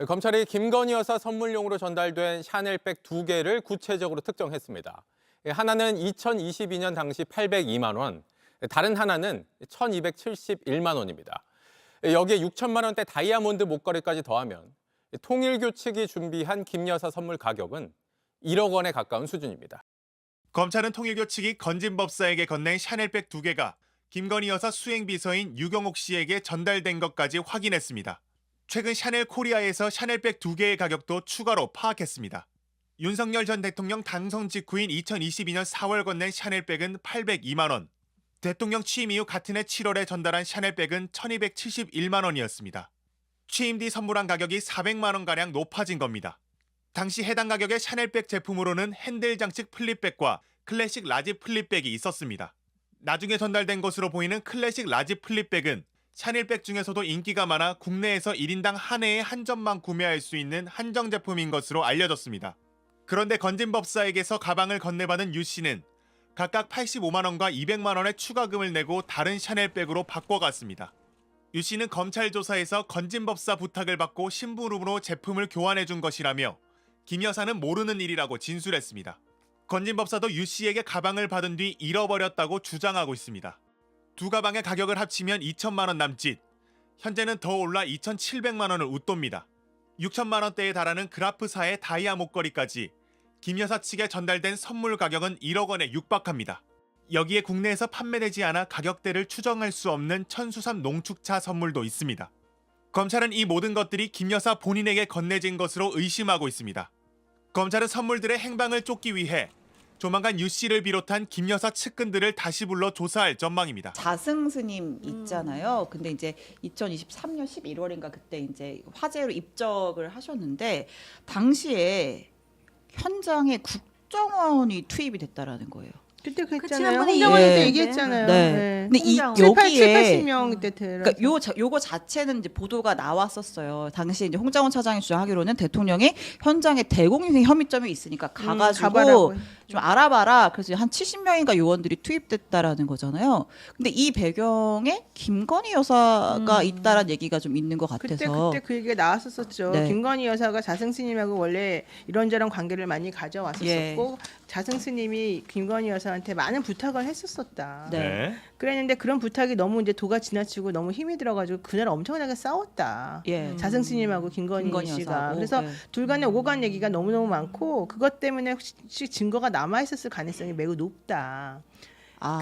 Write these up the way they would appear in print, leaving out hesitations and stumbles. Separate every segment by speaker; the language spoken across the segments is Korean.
Speaker 1: 검찰이 김건희 여사 선물용으로 전달된 샤넬백 2개를 구체적으로 특정했습니다. 하나는 2022년 당시 802만 원, 다른 하나는 1,271만 원입니다. 여기에 6천만 원대 다이아몬드 목걸이까지 더하면 통일교 측이 준비한 김 여사 선물 가격은 1억 원에 가까운 수준입니다.
Speaker 2: 검찰은 통일교 측이 건진법사에게 건넨 샤넬백 2개가 김건희 여사 수행비서인 유경옥 씨에게 전달된 것까지 확인했습니다. 최근 샤넬 코리아에서 샤넬백 2개의 가격도 추가로 파악했습니다. 윤석열 전 대통령 당선 직후인 2022년 4월 건넨 샤넬백은 802만 원. 대통령 취임 이후 같은 해 7월에 전달한 샤넬백은 1,271만 원이었습니다. 취임 뒤 선물한 가격이 400만 원가량 높아진 겁니다. 당시 해당 가격의 샤넬백 제품으로는 핸들 장식 플립백과 클래식 라지 플립백이 있었습니다. 나중에 전달된 것으로 보이는 클래식 라지 플립백은 샤넬백 중에서도 인기가 많아 국내에서 1인당 한 해에 한 점만 구매할 수 있는 한정 제품인 것으로 알려졌습니다. 그런데 건진법사에게서 가방을 건네받은 유 씨는 각각 85만 원과 200만 원의 추가금을 내고 다른 샤넬백으로 바꿔갔습니다. 유 씨는 검찰 조사에서 건진법사 부탁을 받고 심부름으로 제품을 교환해준 것이라며 김 여사는 모르는 일이라고 진술했습니다. 건진법사도 유 씨에게 가방을 받은 뒤 잃어버렸다고 주장하고 있습니다. 두 가방의 가격을 합치면 2천만 원 남짓, 현재는 더 올라 2,700만 원을 웃돕니다. 6천만 원대에 달하는 그라프사의 다이아 목걸이까지 김 여사 측에 전달된 선물 가격은 1억 원에 육박합니다. 여기에 국내에서 판매되지 않아 가격대를 추정할 수 없는 천수산 농축차 선물도 있습니다. 검찰은 이 모든 것들이 김 여사 본인에게 건네진 것으로 의심하고 있습니다. 검찰은 선물들의 행방을 쫓기 위해 조만간 유 씨를 비롯한 김 여사 측근들을 다시 불러 조사할 전망입니다.
Speaker 3: 자승 스님 있잖아요. 근데 이제 2023년 11월인가 그때 이제 화재로 입적을 하셨는데 당시에 현장에 국정원이 투입이 됐다라는 거예요.
Speaker 4: 그때
Speaker 5: 그치,
Speaker 4: 그랬잖아요.
Speaker 5: 한 번에
Speaker 4: 홍정원에서
Speaker 3: 예.
Speaker 4: 얘기했잖아요.
Speaker 3: 네. 근데 이
Speaker 5: 홍정원.
Speaker 3: 여기에
Speaker 4: 80명 때
Speaker 3: 그러니까 요거 자체는 이제 보도가 나왔었어요. 당시 이제 홍장원 차장이 주장하기로는 대통령이 현장에 대공유행 혐의점이 있으니까 가가지고
Speaker 4: 가봐라고.
Speaker 3: 좀 알아봐라. 그래서 한 70명인가 요원들이 투입됐다라는 거잖아요. 근데 이 배경에 김건희 여사가 있다라는 얘기가 좀 있는 것 같아서.
Speaker 4: 그때 그 얘기가 나왔었죠.
Speaker 3: 네.
Speaker 4: 김건희 여사가 자승 스님하고 원래 이런저런 관계를 많이 가져왔었고
Speaker 3: 예.
Speaker 4: 자승 스님이 김건희 여사한테 많은 부탁을 했었었다.
Speaker 3: 네.
Speaker 4: 그랬는데 그런 부탁이 너무 이제 도가 지나치고 너무 힘이 들어가지고 그날 엄청나게 싸웠다.
Speaker 3: 예.
Speaker 4: 자승 스님하고 김건희 씨가.
Speaker 3: 여사하고.
Speaker 4: 그래서
Speaker 3: 예.
Speaker 4: 둘 간에 오고 간 얘기가 너무너무 많고 그것 때문에 혹시 증거가 남아있었을 가능성이 매우 높다.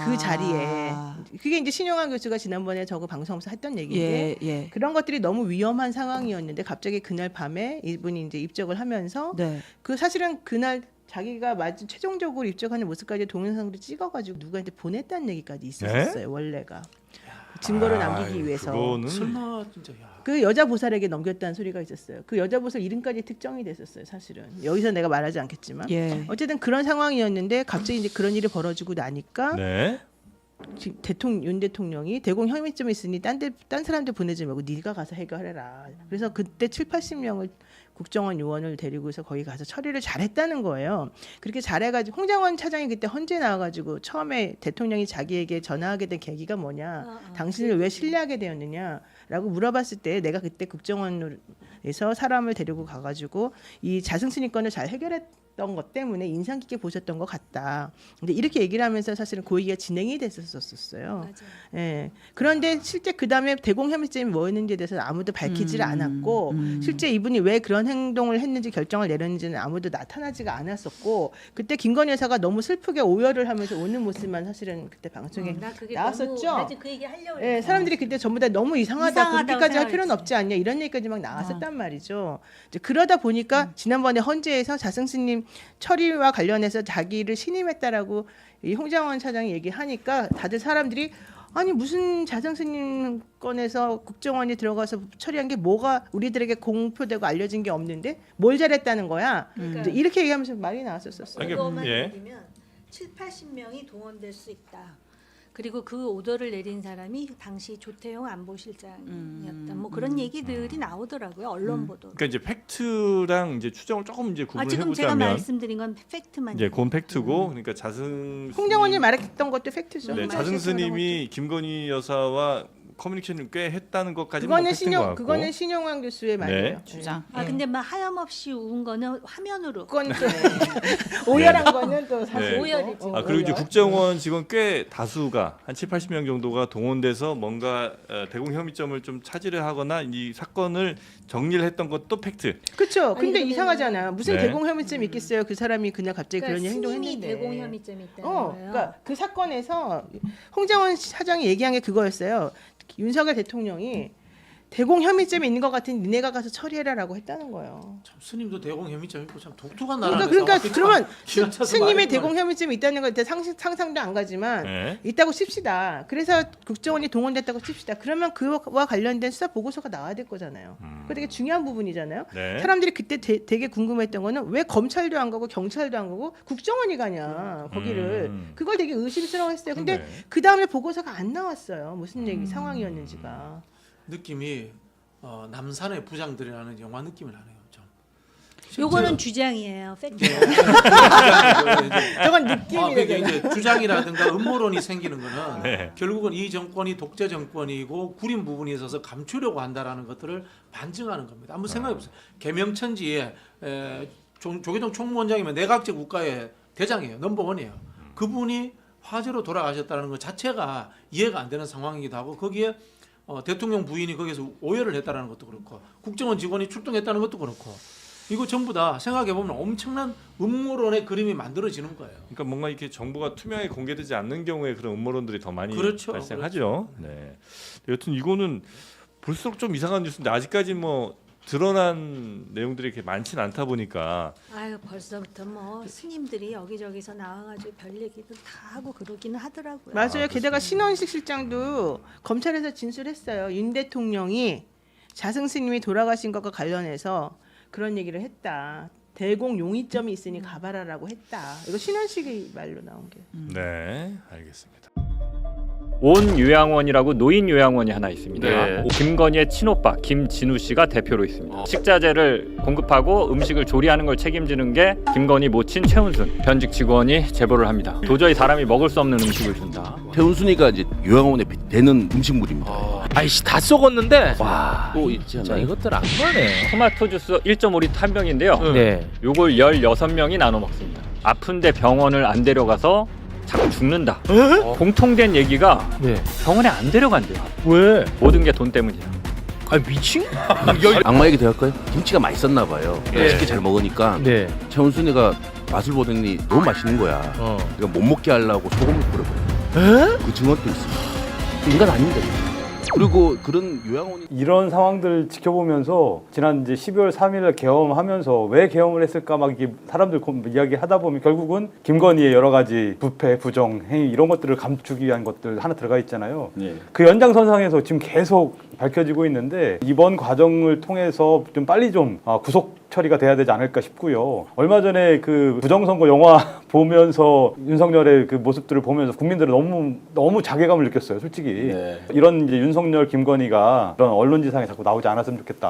Speaker 4: 그 자리에. 그게 이제 신용환 교수가 지난번에 저거 방송에서 했던 얘기인데
Speaker 3: 예.
Speaker 4: 그런 것들이 너무 위험한 상황이었는데 갑자기 그날 밤에 이분이 이제 입적을 하면서
Speaker 3: 네.
Speaker 4: 그 사실은 그날 자기가 맞은 최종적으로 입적하는 모습까지 동영상으로 찍어가지고 누구한테 보냈다는 얘기까지 있었어요. 원래가 증거를 남기기 위해서.
Speaker 2: 그거는
Speaker 1: 설마 진짜
Speaker 4: 그 여자 보살에게 넘겼다는 소리가 있었어요. 그 여자 보살 이름까지 특정이 됐었어요. 사실은 여기서 내가 말하지 않겠지만
Speaker 3: 예.
Speaker 4: 어쨌든 그런 상황이었는데 갑자기 이제 그런 일이 벌어지고 나니까
Speaker 2: 네.
Speaker 4: 지금 윤 대통령이 대공 혐의점이 있으니 딴 사람들 보내지 말고 네가 가서 해결해라. 그래서 그때 70-80명을 국정원 요원을 데리고서 거기 가서 처리를 잘했다는 거예요. 그렇게 잘해가지고 홍장원 차장이 그때 헌재 나와가지고 처음에 대통령이 자기에게 전화하게 된 계기가 뭐냐, 당신을 왜 신뢰하게 되었느냐라고 물어봤을 때 내가 그때 국정원에서 사람을 데리고 가가지고 이 자승스님 건을 잘 해결했던 것 때문에 인상 깊게 보셨던 것 같다. 근데 이렇게 얘기를 하면서 사실은 고의가 진행이 됐었어요. 예. 그런데 실제 그 다음에 대공 혐의점이 뭐였는지에 대해서 아무도 밝히지를 않았고 실제 이분이 왜 그런 행동을 했는지 결정을 내렸는지는 아무도 나타나지가 않았었고 그때 김건희 여사가 너무 슬프게 오열을 하면서 오는 모습만 사실은 그때 방송에
Speaker 5: 나 그게
Speaker 4: 나왔었죠.
Speaker 5: 너무, 나 지금 그 얘기 하려고
Speaker 4: 예, 사람들이 그때 전부 다 너무 이상하다.
Speaker 5: 이상하다고
Speaker 4: 그렇게까지 할 필요는
Speaker 5: 생각했지.
Speaker 4: 없지 않냐 이런 얘기까지 막 나왔었단 말이죠. 이제 그러다 보니까 지난번에 헌재에서 자승스님 처리와 관련해서 자기를 신임했다라고 이 홍장원 차장이 얘기하니까 다들 사람들이 아니 무슨 자승스님 건에서 국정원이 들어가서 처리한 게 뭐가 우리들에게 공표되고 알려진 게 없는데 뭘 잘했다는 거야. 이제 이렇게 얘기하면서 말이 나왔었어요.
Speaker 5: 그거만
Speaker 2: 예.
Speaker 5: 얘기면 70-80명이 동원될 수 있다. 그리고 그 오더를 내린 사람이 당시 조태용 안보실장이었다. 뭐 그런 얘기들이 나오더라고요. 언론 보도.
Speaker 6: 그러니까 이제 팩트랑 이제 추정을 조금 이제 구분을
Speaker 5: 지금 제가
Speaker 6: 해보자면
Speaker 5: 말씀드린 건 팩트만.
Speaker 6: 이제 그건 팩트고 그러니까 자승
Speaker 4: 홍정원이 말했던 것도 팩트죠.
Speaker 6: 네, 자승 스님이 김건희 여사와 커뮤니케이션을 꽤 했다는 것까지는
Speaker 4: 그거는
Speaker 6: 뭐 팩트인 것 같고.
Speaker 4: 그거는 신용환 교수의 말이에요.
Speaker 3: 주장.
Speaker 5: 아 근데 막 하염없이 운 거는 화면으로.
Speaker 4: 그건 좀 오열한 거는 또 사실
Speaker 6: 네.
Speaker 5: 오열이지.
Speaker 6: 아 그리고 이제 국정원 직원 꽤 다수가 한 7, 80명 정도가 동원돼서 뭔가 대공 혐의점을 좀 차지를 하거나 이 사건을 정리를 했던 것도 팩트.
Speaker 4: 그렇죠.
Speaker 5: 아니,
Speaker 4: 근데
Speaker 5: 근데-
Speaker 4: 이상하잖아요. 무슨
Speaker 6: 네.
Speaker 4: 대공 혐의점이 있겠어요? 그 사람이 그냥 갑자기
Speaker 5: 그러니까
Speaker 4: 그런
Speaker 5: 스님이
Speaker 4: 행동했는데.
Speaker 5: 대공 혐의점이 있다는 거예요.
Speaker 4: 그러니까 그 사건에서 홍장원 사장이 얘기한 게 그거였어요. 윤석열 대통령이 대공 혐의점이 있는 것 같으니 니네가 가서 처리해라라고 했다는 거예요.
Speaker 7: 참 스님도 대공 혐의점 있고 참 독특한
Speaker 4: 그러니까
Speaker 7: 나라에서
Speaker 4: 그러면
Speaker 7: 기가 차서
Speaker 4: 스님의
Speaker 7: 말했구만.
Speaker 4: 대공 혐의점이 있다는 건 일단 상상도 안 가지만
Speaker 6: 네.
Speaker 4: 있다고 칩시다. 그래서 국정원이 동원됐다고 칩시다. 그러면 그와 관련된 수사 보고서가 나와야 될 거잖아요. 그거 되게 중요한 부분이잖아요.
Speaker 6: 네.
Speaker 4: 사람들이 그때 되게 궁금했던 거는 왜 검찰도 안 가고 경찰도 안 가고 국정원이 가냐 거기를 그걸 되게 의심스러워했어요. 근데
Speaker 6: 네.
Speaker 4: 그 다음에 보고서가 안 나왔어요. 무슨 얘기 상황이었는지가.
Speaker 7: 느낌이 남산의 부장들이라는 영화 느낌이 나네요. 좀.
Speaker 5: 요거는 주장이에요. 팩트.
Speaker 4: 저건
Speaker 7: 그게
Speaker 4: 느낌이래요.
Speaker 7: 이제 주장이라든가 음모론이 생기는 거는
Speaker 6: 네.
Speaker 7: 결국은 이 정권이 독재 정권이고 구린 부분이 있어서 감추려고 한다라는 것들을 반증하는 겁니다. 한번 생각해 보세요. 개명천지에 조계종 총무원장이면 내각제 국가의 대장이에요. 넘버원이에요. 그분이 화재로 돌아가셨다는 것 자체가 이해가 안 되는 상황이기도 하고 거기에 대통령 부인이 거기서 오해를 했다는 것도 그렇고 국정원 직원이 출동했다는 것도 그렇고 이거 전부 다 생각해 보면 엄청난 음모론의 그림이 만들어지는 거예요.
Speaker 6: 그러니까 뭔가 이렇게 정보가 투명하게 공개되지 않는 경우에 그런 음모론들이 더 많이
Speaker 7: 그렇죠.
Speaker 6: 발생하죠. 네. 여튼 이거는 볼수록 좀 이상한 뉴스인데 아직까지 뭐 드러난 내용들이 이렇게 많지는 않다 보니까
Speaker 5: 아유 벌써부터 뭐 스님들이 여기저기서 나와가지고 별 얘기도 다 하고 그러기는 하더라고요.
Speaker 4: 맞아요. 게다가 신원식 실장도 검찰에서 진술했어요. 윤 대통령이 자승 스님이 돌아가신 것과 관련해서 그런 얘기를 했다. 대공 용의점이 있으니 가봐라라고 했다. 이거 신원식의 말로 나온 게.
Speaker 6: 네, 알겠습니다.
Speaker 8: 온 요양원이라고 노인 요양원이 하나 있습니다.
Speaker 9: 네.
Speaker 8: 김건희의 친오빠 김진우 씨가 대표로 있습니다. 식자재를 공급하고 음식을 조리하는 걸 책임지는 게 김건희 모친 최은순 현직 직원이 제보를 합니다. 도저히 사람이 먹을 수 없는 음식을 준다.
Speaker 9: 태운순이가 이제 요양원에 되는 음식물입니다. 아이씨 다 썩었는데
Speaker 10: 와,
Speaker 9: 또 있지
Speaker 10: 진짜
Speaker 9: 않아요?
Speaker 10: 이것들 안 거네.
Speaker 8: 토마토 주스 1.5리터 한 병인데요.
Speaker 10: 네.
Speaker 8: 요걸 16명이 나눠 먹습니다. 아픈데 병원을 안 데려가서 자꾸 죽는다. 공통된 얘기가
Speaker 10: 네.
Speaker 8: 병원에 안 데려간대요.
Speaker 10: 왜?
Speaker 8: 모든 게 돈 때문이다.
Speaker 10: 아 미친?
Speaker 9: 악마 얘기 될까요? 김치가 맛있었나 봐요. 맛있게 잘 먹으니까
Speaker 10: 네.
Speaker 9: 태운순이가 맛을 보더니 너무 맛있는 거야. 그러니까 못 먹게 하려고 소금을 뿌려버려. 그 증언도 있어. 인간 아닙니다. 그리고 그런 요양원이
Speaker 11: 이런 상황들을 지켜보면서 지난 이제 12월 3일 계엄하면서 왜 계엄을 했을까 막 이게 사람들 이야기하다 보면 결국은 김건희의 여러 가지 부패, 부정, 행위 이런 것들을 감추기 위한 것들 하나 들어가 있잖아요. 그 연장선상에서 지금 계속 밝혀지고 있는데 이번 과정을 통해서 좀 빨리 좀 구속 처리가 돼야 되지 않을까 싶고요. 얼마 전에 그 부정선거 영화 보면서 윤석열의 그 모습들을 보면서 국민들은 너무 자괴감을 느꼈어요, 솔직히. 이런 이제 윤석열, 김건희가 그런 언론지상에 자꾸 나오지 않았으면 좋겠다.